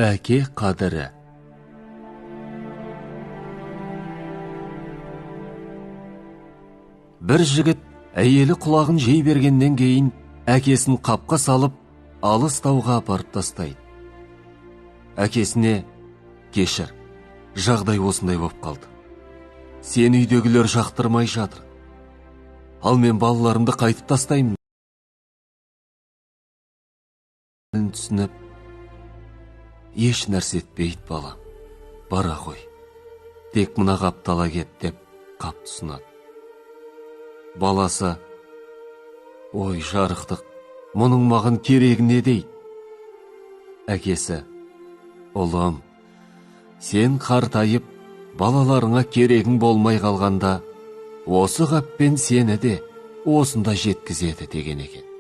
Әке қадірі. Бір жігіт әйелі құлағын жей бергеннен кейін әкесін қапқа салып, алыс тауға апарып тастайды. Әкесіне: кешір, жағдай осындай боп қалды. Сен үйдегілер жақтырмай жатыр. Ал мен балаларымды қайтып тастаймын. Түсініп: еш нәрсе етпейді балам, бара қой. Тек мына қапты ала кет деп қапты ұсынады. Баласы: ой жарықтық, мұның маған керегі не дейді? Әкесі: ұлым, сен қартайып, балаларыңа керегің болмай қалғанда, осы қаппен сені де осында жеткізеді деген екен.